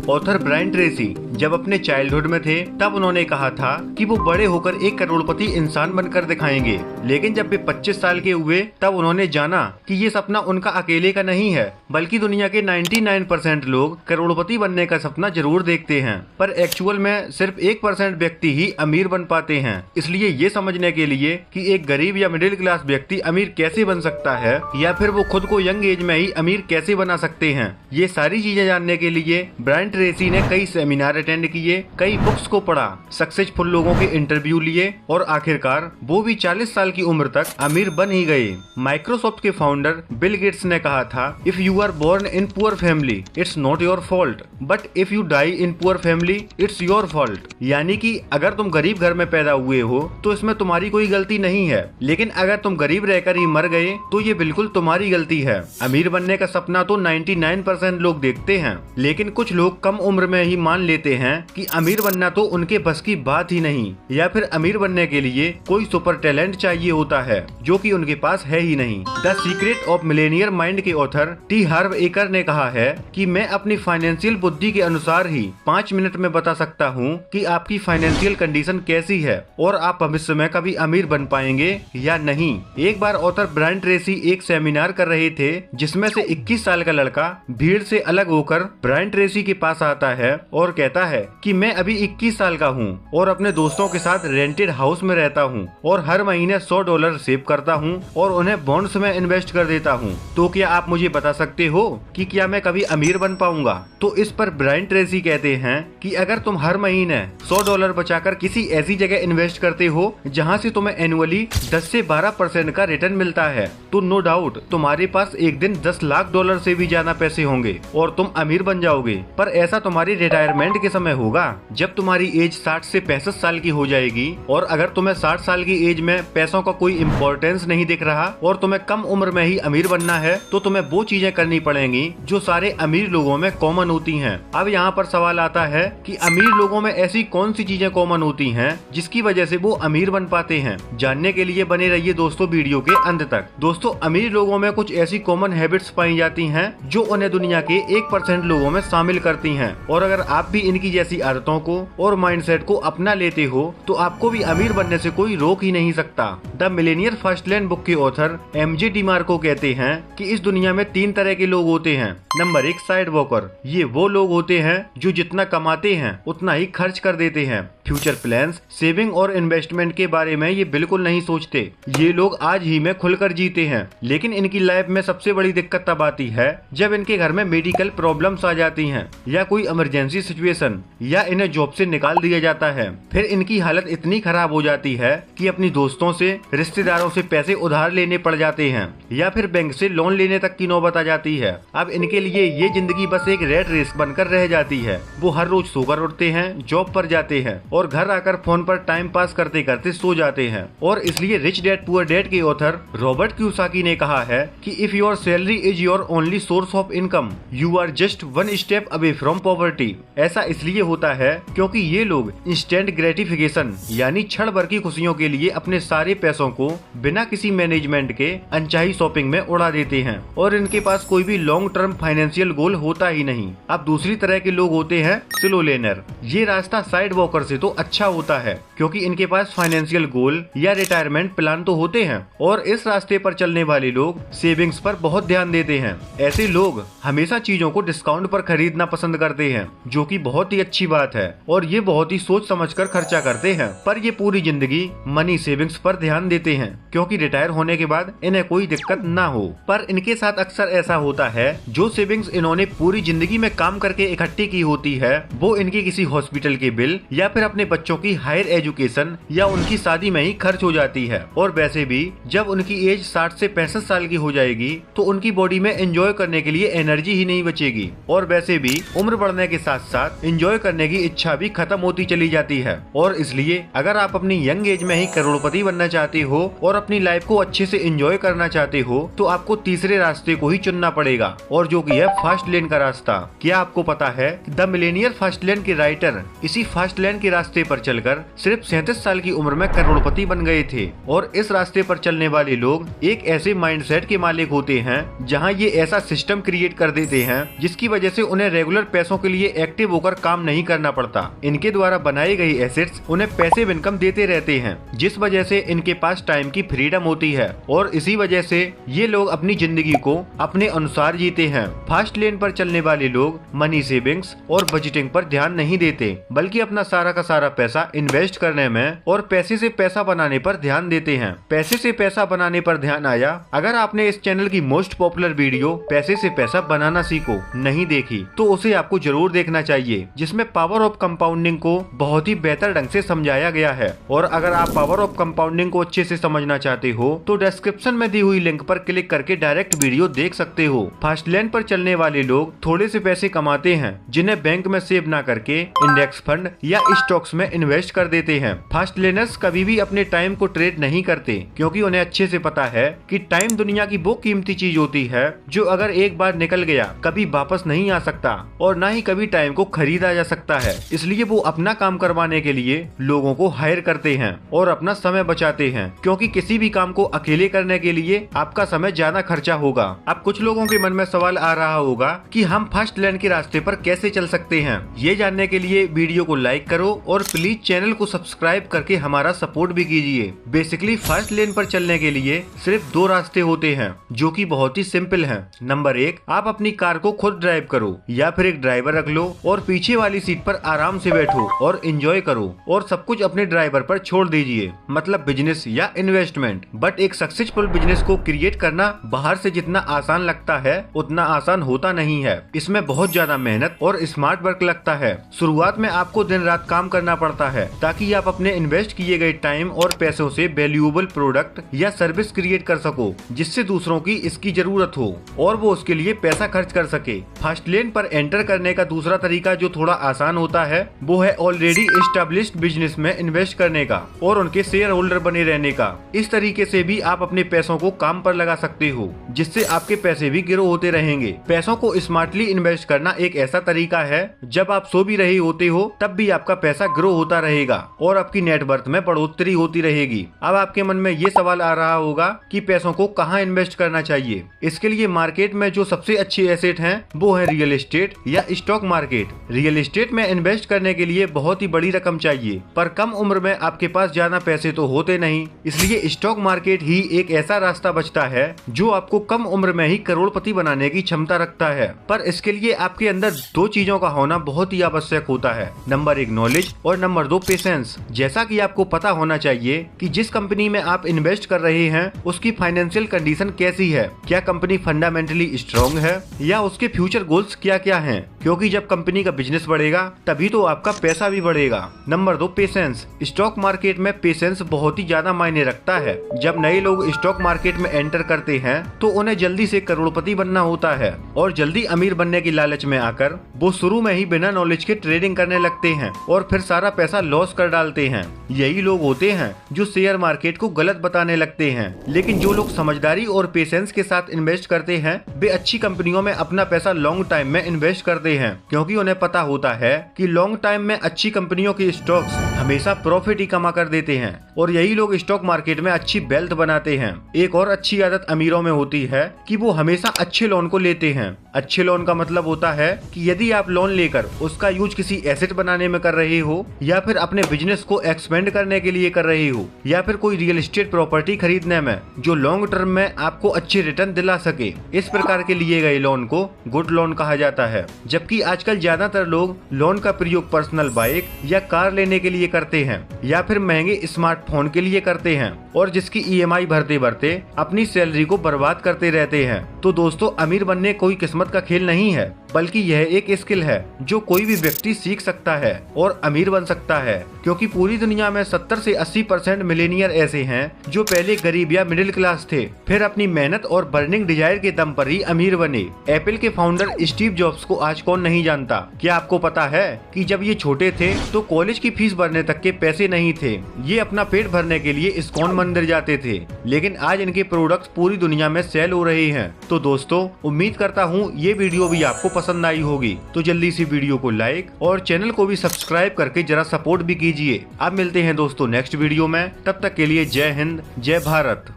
Author Brian Tracy जब अपने childhood में थे तब उन्होंने कहा था कि वो बड़े होकर एक करोड़पति इंसान बनकर दिखाएंगे, लेकिन जब वे 25 साल के हुए तब उन्होंने जाना कि ये सपना उनका अकेले का नहीं है, बल्कि दुनिया के 99% लोग करोड़पति बनने का सपना जरूर देखते हैं, पर एक्चुअल में सिर्फ 1% व्यक्ति ही अमीर बन पाते हैं। इसलिए ये समझने के लिए कि एक गरीब या मिडिल क्लास व्यक्ति अमीर कैसे बन सकता है या फिर वो खुद को यंग एज में ही अमीर कैसे बना सकते हैं, ये सारी चीजें जानने के लिए ब्रायन ट्रेसी ने कई सेमिनार अटेंड किए, कई बुक्स को पढ़ा, सक्सेसफुल लोगों के इंटरव्यू लिए और आखिरकार वो भी 40 साल की उम्र तक अमीर बन ही गए। माइक्रोसॉफ्ट के फाउंडर बिल गेट्स ने कहा था, if you are born in poor family it's not your fault, but if you die in poor family it's your fault. यानी कि अगर तुम गरीब घर में पैदा हुए हो तो इसमें तुम्हारी कोई गलती नहीं है, लेकिन अगर तुम गरीब रहकर ही मर गए तो ये बिल्कुल तुम्हारी गलती है। अमीर बनने का सपना तो 99% लोग देखते हैं, लेकिन कुछ लोग कम उम्र में ही मान लेते हैं कि अमीर बनना तो उनके बस की बात ही नहीं, या फिर अमीर बनने के लिए कोई सुपर टैलेंट चाहिए होता है जो कि उनके पास है ही नहीं। The secret of Millionaire mind के ऑथर टी हार्व एकर ने कहा है कि मैं अपनी फाइनेंशियल बुद्धि के अनुसार ही 5 मिनट में बता सकता हूँ कि आपकी फाइनेंशियल कंडीशन कैसी है और आप भविष्य में कभी अमीर बन पाएंगे या नहीं। एक बार ऑथर ब्रायन ट्रेसी एक सेमिनार कर रहे थे जिसमें से 21 साल का लड़का भीड़ से अलग होकर ब्रायन ट्रेसी के पास आता है और कहता है कि मैं अभी 21 साल का हूँ और अपने दोस्तों के साथ रेंटेड हाउस में रहता हूँ और हर महीने $100 सेव करता हूँ और उन्हें बॉन्ड्स में इन्वेस्ट कर देता हूँ। तो क्या आप मुझे बता सकते हो कि क्या मैं कभी अमीर बन पाऊंगा? तो इस पर ब्रायन ट्रेसी कहते हैं कि अगर तुम हर महीने $100 बचाकर किसी ऐसी जगह इन्वेस्ट करते हो जहाँ से तुम्हें एनुअली 10 से 12% का रिटर्न मिलता है, तो नो डाउट तुम्हारे पास एक दिन $10 लाख से भी ज्यादा पैसे होंगे और तुम अमीर बन जाओगे। पर ऐसा तुम्हारी रिटायरमेंट के समय होगा जब तुम्हारी एज 60 से 65 साल की हो जाएगी, और अगर तुम्हें 60 साल की एज में पैसों का कोई इम्पोर्टेंस नहीं दिख रहा और तुम्हें कम उम्र में ही अमीर बनना है, तो तुम्हें वो चीजें करनी पड़ेंगी जो सारे अमीर लोगों में कॉमन होती हैं। अब यहाँ पर सवाल आता है कि अमीर लोगों में ऐसी कौन सी चीजें कॉमन होती हैं जिसकी वजह से वो अमीर बन पाते हैं। जानने के लिए बने रहिए दोस्तों वीडियो के अंत तक। दोस्तों, अमीर लोगों में कुछ ऐसी कॉमन हैबिट्स पाई जाती हैं जो उन्हें दुनिया के 1% लोगों में शामिल करती हैं, और अगर आप भी इनकी जैसी आदतों को और माइंडसेट को अपना लेते हो तो आपको भी अमीर बनने से कोई रोक ही नहीं सकता। द मिलेनियर फर्स्टलैंड बुक के ऑथर MJ डिमार्को कहते हैं कि इस दुनिया में 3 तरह के लोग होते हैं। Number 1, side walker. ये वो लोग होते हैं जो जितना कमाते हैं उतना ही खर्च कर देते हैं। फ्यूचर प्लान्स, सेविंग और इन्वेस्टमेंट के बारे में ये बिल्कुल नहीं सोचते। ये लोग आज ही में खुलकर जीते हैं, लेकिन इनकी लाइफ में सबसे बड़ी दिक्कत तब आती है जब इनके घर में मेडिकल प्रॉब्लम्स आ जाती हैं या कोई इमरजेंसी सिचुएशन, या इन्हें जॉब से निकाल दिया जाता है। फिर इनकी हालत इतनी खराब हो जाती है कि अपनी दोस्तों से, रिश्तेदारों से पैसे उधार लेने पड़ जाते हैं या फिर बैंक से लोन लेने तक की नौबत आ जाती है। अब इनके लिए ये जिंदगी बस एक रेट रेस बनकर रह जाती है। वो हर रोज सोकर उठते हैं, जॉब पर जाते हैं और घर आकर फोन पर टाइम पास करते करते सो जाते हैं। और इसलिए रिच डैड पुअर डैड के ऑथर रॉबर्ट क्यूसाकी ने कहा है कि if your salary is your only source of income you are just 1 step away from poverty. ऐसा इसलिए होता है क्योंकि ये लोग इंस्टेंट ग्रेटिफिकेशन यानी क्षण भर की खुशियों के लिए अपने सारे पैसों को बिना किसी मैनेजमेंट के अनचाही शॉपिंग में उड़ा देते हैं और इनके पास कोई भी लॉन्ग टर्म फाइनेंशियल गोल होता ही नहीं। अब दूसरी तरह के लोग होते हैं स्लो लेनर। ये रास्ता साइड वॉकर से तो अच्छा होता है क्योंकि इनके पास फाइनेंशियल गोल या रिटायरमेंट प्लान तो होते हैं, और इस रास्ते पर चलने वाले लोग सेविंग्स पर बहुत ध्यान देते हैं। ऐसे लोग हमेशा चीजों को डिस्काउंट पर खरीदना पसंद करते हैं, जो कि बहुत ही अच्छी बात है, और ये बहुत ही सोच समझकर खर्चा करते हैं। पर ये पूरी जिंदगी मनी सेविंग्स पर ध्यान देते हैं क्योंकि रिटायर होने के बाद इन्हें कोई दिक्कत ना हो। पर इनके साथ अक्सर ऐसा होता है जो सेविंग्स इन्होंने पूरी जिंदगी में काम करके इकट्ठी की होती है वो इनके किसी हॉस्पिटल के बिल या फिर अपने बच्चों की हायर एजुकेशन या उनकी शादी में ही खर्च हो जाती है। और वैसे भी जब उनकी एज 60 से 65 साल की हो जाएगी तो उनकी बॉडी में एंजॉय करने के लिए एनर्जी ही नहीं बचेगी, और वैसे भी उम्र बढ़ने के साथ साथ एंजॉय करने की इच्छा भी खत्म होती चली जाती है। और इसलिए अगर आप अपनी यंग एज में ही करोड़पति बनना चाहते चाहते हो और अपनी लाइफ को अच्छे से एंजॉय करना चाहते हो तो आपको तीसरे रास्ते को ही चुनना पड़ेगा, और जो कि है फास्ट लेन का रास्ता। क्या आपको पता है द मिलेनियर फास्ट लेन के राइटर इसी फास्ट लेन के रास्ते पर चलकर सिर्फ 37 साल की उम्र में करोड़पति बन गए थे। और इस रास्ते पर चलने वाले लोग एक ऐसे माइंडसेट के मालिक होते हैं जहाँ ये ऐसा सिस्टम क्रिएट कर देते हैं जिसकी वजह से उन्हें रेगुलर पैसों के लिए एक्टिव होकर काम नहीं करना पड़ता। इनके द्वारा बनाई गई एसेट्स उन्हें पैसिव इनकम देते रहते हैं, जिस वजह से इनके पास टाइम की फ्रीडम होती है और इसी वजह से ये लोग अपनी जिंदगी को अपने अनुसार जीते हैं। फास्ट लेन पर चलने वाले लोग मनी सेविंग्स और बजटिंग पर ध्यान नहीं देते, बल्कि अपना सारा का सारा पैसा इन्वेस्ट करने में और पैसे से पैसा बनाने पर ध्यान देते हैं। पैसे से पैसा बनाने पर ध्यान आया, अगर आपने इस चैनल की मोस्ट पॉपुलर वीडियो पैसे से पैसा बनाना सीखो नहीं देखी तो उसे आपको जरूर देखना चाहिए, जिसमें पावर ऑफ कंपाउंडिंग को बहुत ही बेहतर ढंग से समझाया गया है। और अगर आप पावर ऑफ कंपाउंडिंग को अच्छे से समझना चाहते हो तो डिस्क्रिप्शन में दी हुई लिंक पर क्लिक करके डायरेक्ट वीडियो देख सकते हो। फास्ट लेन पर चलने वाले लोग थोड़े से पैसे कमाते हैं जिन्हें बैंक में सेव ना करके इंडेक्स फंड या स्टॉक्स में इन्वेस्ट कर देते हैं। फास्ट लेनर्स कभी भी अपने टाइम को ट्रेड नहीं करते, क्योंकि उन्हें अच्छे से पता है कि टाइम दुनिया की वो कीमती चीज होती है जो अगर एक बार निकल गया कभी वापस नहीं आ सकता और ना ही कभी टाइम को खरीदा जा सकता है। इसलिए वो अपना काम करवाने के लिए लोगों को हायर करते हैं और अपना समय बचाते हैं, क्योंकि किसी भी काम को अकेले करने के लिए आपका समय ज्यादा खर्चा होगा। अब कुछ लोगों के मन में सवाल आ रहा होगा कि हम फास्ट लेन के रास्ते पर कैसे चल सकते हैं। ये जानने के लिए वीडियो को लाइक करो और प्लीज चैनल को सब्सक्राइब करके हमारा सपोर्ट भी कीजिए। बेसिकली फास्ट लेन पर चलने के लिए सिर्फ दो रास्ते होते हैं जो कि बहुत ही सिंपल हैं। नंबर 1, आप अपनी कार को खुद ड्राइव करो या फिर एक ड्राइवर रख लो और पीछे वाली सीट पर आराम से बैठो और एंजॉय करो और सब कुछ अपने ड्राइवर पर छोड़ दीजिए, मतलब बिजनेस या इन्वेस्टमेंट। बट एक सक्सेसफुल बिजनेस को क्रिएट करना बाहर से जितना आसान लगता है उतना आसान होता नहीं है। इसमें बहुत ज्यादा मेहनत और स्मार्ट वर्क लगता है। शुरुआत में आपको दिन रात काम करना पड़ता है ताकि आप अपने इन्वेस्ट किए गए टाइम और पैसों से वैल्यूएबल प्रोडक्ट या सर्विस क्रिएट कर सको, जिससे दूसरों की इसकी जरूरत हो और वो उसके लिए पैसा खर्च कर सके। फास्ट लेन पर एंटर करने का दूसरा तरीका जो थोड़ा आसान होता है वो है ऑलरेडी एस्टेब्लिश्ड बिजनेस में इन्वेस्ट करने का और उनके शेयर होल्डर बने रहने का। इस तरीके से भी आप अपने पैसों को काम पर लगा सकते हो, जिससे आपके पैसे भी ग्रो होते रहेंगे। पैसों को स्मार्टली इन्वेस्ट करना एक ऐसा तरीका है जब आप सो भी रहे होते हो तब भी आपका पैसा ग्रो होता रहेगा और आपकी नेटवर्थ में बढ़ोतरी होती रहेगी। अब आपके मन में ये सवाल आ रहा होगा कि पैसों को कहाँ इन्वेस्ट करना चाहिए। इसके लिए मार्केट में जो सबसे अच्छी एसेट है वो है रियल एस्टेट या स्टॉक मार्केट। रियल एस्टेट में इन्वेस्ट करने के लिए बहुत ही बड़ी रकम चाहिए, पर कम उम्र में आपके पास ज्यादा पैसे तो होते नहीं, इसलिए स्टॉक मार्केट ही एक ऐसा रास्ता बचता है जो आपको कम उम्र में ही करोड़पति बनाने की क्षमता रखता है। पर इसके लिए आपके अंदर दो चीजों का होना बहुत ही आवश्यक होता है। नंबर 1 नॉलेज और नंबर 2 पेशेंस। जैसा कि आपको पता होना चाहिए कि जिस कंपनी में आप इन्वेस्ट कर रहे हैं उसकी फाइनेंशियल कंडीशन कैसी है, क्या कंपनी फंडामेंटली स्ट्रॉन्ग है या उसके फ्यूचर गोल्स क्या क्या हैं, क्योंकि जब कंपनी का बिजनेस बढ़ेगा तभी तो आपका पैसा भी बढ़ेगा। Number 2 patience. स्टॉक मार्केट में पेशेंस बहुत ही ज्यादा मायने रखता है। जब नए लोग स्टॉक मार्केट में एंटर करते हैं तो उन्हें जल्दी से करोड़पति बनना होता है और जल्दी अमीर बनने की लालच में आकर वो शुरू में ही बिना नॉलेज के ट्रेडिंग करने लगते हैं और फिर सारा पैसा लॉस कर डालते हैं। यही लोग होते हैं जो शेयर मार्केट को गलत बताने लगते हैं। लेकिन जो लोग समझदारी और पेशेंस के साथ इन्वेस्ट करते हैं वे अच्छी कंपनियों में अपना पैसा लॉन्ग टाइम में इन्वेस्ट करते हैं, क्योंकि उन्हें पता होता है कि लॉन्ग टाइम में अच्छी कंपनियों के स्टॉक्स हमेशा प्रॉफिट ही कमा कर देते हैं और यही लोग स्टॉक मार्केट में अच्छी वेल्थ बनाते हैं। एक और अच्छी आदत अमीरों में होती है कि वो हमेशा अच्छे लोन को लेते हैं। अच्छे लोन का मतलब होता है कि यदि आप लोन लेकर उसका यूज किसी एसेट बनाने में कर रहे हो या फिर अपने बिजनेस को एक्सपेंड करने के लिए कर रहे हो या फिर कोई रियल एस्टेट प्रॉपर्टी खरीदने में जो लॉन्ग टर्म में आपको अच्छे रिटर्न दिला सके, इस प्रकार के लिए गए लोन को गुड लोन कहा जाता है। जबकि आजकल ज्यादातर लोग लोन का प्रयोग पर्सनल बाइक या कार लेने के लिए करते हैं या फिर महंगे स्मार्टफोन के लिए करते हैं और जिसकी EMI भरते भरते अपनी सैलरी को बर्बाद करते रहते हैं। तो दोस्तों अमीर बनने कोई किस्मत का खेल नहीं है, बल्कि यह एक स्किल है जो कोई भी व्यक्ति सीख सकता है और अमीर बन सकता है। क्योंकि पूरी दुनिया में 70 से 80% मिलेनियर ऐसे हैं जो पहले गरीब या मिडिल क्लास थे, फिर अपनी मेहनत और बर्निंग डिजायर के दम पर ही अमीर बने। एप्पल के फाउंडर स्टीव जॉब्स को आज कौन नहीं जानता। क्या आपको पता है कि जब ये छोटे थे तो कॉलेज की फीस भरने तक के पैसे नहीं थे। ये अपना पेट भरने के लिए इस्कॉन मंदिर जाते थे, लेकिन आज इनके प्रोडक्ट्स पूरी दुनिया में सेल हो रहे हैं। तो दोस्तों उम्मीद करता हूँ ये वीडियो भी आपको पसंद आई होगी। तो जल्दी से वीडियो को लाइक और चैनल को भी सब्सक्राइब करके जरा सपोर्ट भी कीजिए। अब मिलते हैं दोस्तों नेक्स्ट वीडियो में, तब तक के लिए जय हिंद जय भारत।